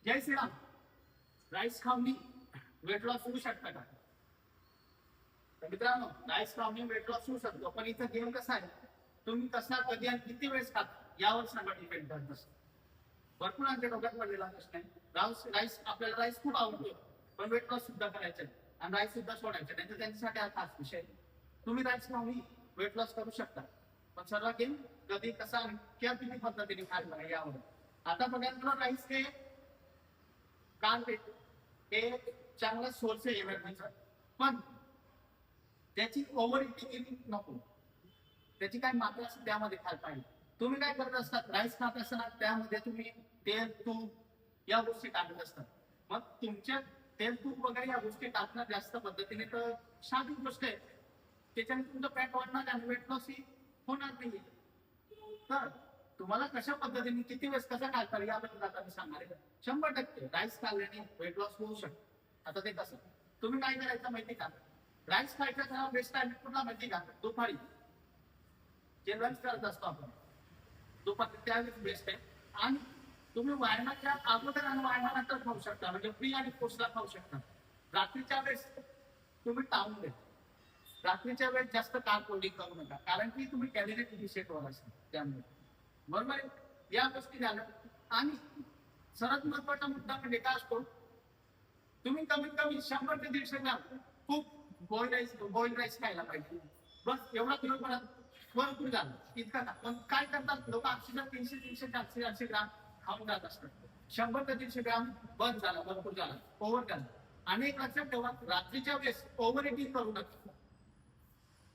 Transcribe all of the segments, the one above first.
जय Shriram. Rice खाऊन weight loss होऊ शकता का? तर मित्रांनो, राईस खाऊन वेट लॉस होऊ शकतो, पण इथं गेम कसा आहे, तुम्ही कसा कधी आणि किती वेळेस खाता यावर सगळं डिपेंड करत असतं. भरपूर आमच्या डोक्यात पडलेला प्रश्न आहे. राईस आपल्याला राईस खूप आवडतो, पण वेट लॉस सुद्धा करायचं आणि राईस सुद्धा सोडायचं नाही. तर त्यांच्यासाठी हा खास विषय. तुम्ही राईस खाऊन वेट लॉस करू शकता, पण सर्व गेम कधी कसा किंवा किती पद्धतीने खायला यावर. आता बघा, राईस हे कार्ब हे चांगला सोर्स आहे एनर्जीचा, पण त्याची ओव्हर इटिंग नको. त्याची काय मात्रा असते त्यामध्ये खायला पाहिजे. तुम्ही काय करत असतात, राईस खात असताना त्यामध्ये तुम्ही तेल तूप या गोष्टी टाकत असतात. मग तुमच्या तेल तूप वगैरे या गोष्टी टाकणं जास्त पद्धतीने तर साधी गोष्ट आहे, त्याच्याने तुमचं फॅट वाढणार आणि वेट लॉस ही होणार नाही. तर तुम्हाला कशा पद्धतीने किती वेळेस कसा खायचा याबद्दल आता मी सांगणार आहे. 100% राईस खाल्ल्याने वेट लॉस होऊ शकतो. आता ते कसं, तुम्ही काय करायचं माहिती का, राईस खायचा बेस्ट टाइम कुठला माहिती का, दुपारी जे लंच करत असतो आपण दुपारी त्यावेळेस बेस्ट आहे. आणि तुम्ही व्यायामाच्या अगोदर आणि व्यायामानंतर खाऊ शकता, म्हणजे प्री आणि पोस्टला खाऊ शकता. रात्रीच्या वेळेस तुम्ही टाळून द्या. रात्रीच्या वेळेस जास्त कार्ब लोडिंग करू नका, कारण की तुम्ही कॅलरी डिफिशियंट होणार असेल त्यामुळे. बरोबर आहे, या गोष्टी झाल्या. आणि सर्वात महत्वाचा मुद्दा म्हणजे काय असतो, तुम्ही कमीत कमी 100 ते 150 ग्राम खूप बॉईल राईस खायला पाहिजे. बस एवढा किलोपर्यंत भरपूर झालं इतका का. पण काय करतात लोक, ऑक्सिजन 300 400 ग्राम खाऊन जात असतात. 100 ते 150 ग्राम बंद झाला, भरपूर झाला, ओव्हर झाला. आणि एक लक्षात ठेवा, रात्रीच्या वेळेस ओव्हर इटिंग करू नका.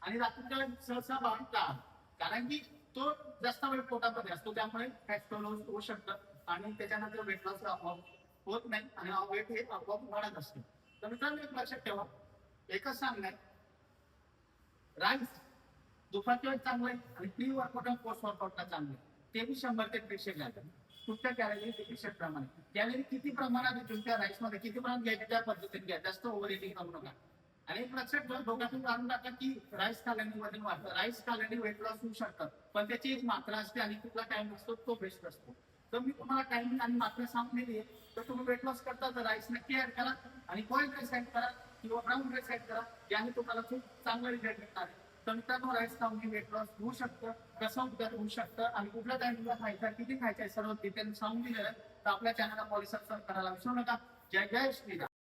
आणि रात्रीच्या वेळेस सहसा बाळा, कारण की तो जास्त वेळ पोटामध्ये असतो, त्यामुळे फॅट लॉस होऊ शकतं आणि त्याच्यानंतर वेट लॉस आपोआप होत नाही आणि वेट हे आपोआप वाढत असते. तर मित्रांनो, एक लक्षात ठेवा, एकच सांगणार, राईस दुपारच्या वेळेस चांगलं आहे आणि प्री वर्कआउट आणि पोस्ट वर्कआउटला चांगलं आहे. ते बी 100 ते 150 घ्या. तुमच्या कॅलरी डिफिशियंट प्रमाणे कॅलरी किती प्रमाणात तुमच्या राईस मध्ये किती प्रमाणात घ्यायची त्या पद्धतीने घ्या, जास्त ओव्हर इटिंग करू नका. आणि एक लक्षात ठेवा, डोक्यातून काढून टाका की राईस खाल्याने वजन वाढतं, राईस खाल्याने वेट लॉस होऊ शकतात, पण त्याची एक मात्रा असते आणि कुठला टाइम असतो तो बेस्ट असतो. तर मी तुम्हाला टाइमिंग आणि मात्रा सांगलेली आहे. तर तुम्ही वेट लॉस करता तर राईस नक्की ऍड करा आणि बॉइल्ड राईस ऍड करा किंवा ब्राऊन राईस ऍड करा, याने तुम्हाला खूप चांगला रिझल्ट मिळणार आहे. तर मित्रांनो, राईस खाऊन वेट लॉस होऊ शकतं, कसं उपचार होऊ शकतं आणि कुठल्या टाइमिंगला खायचा, किती खायचा, सर्व डिटेल सांगून दिलेलं आहे. तर आपल्या चॅनलला सबस्क्राईब करायला विसरू नका. जय जय श्रीराम.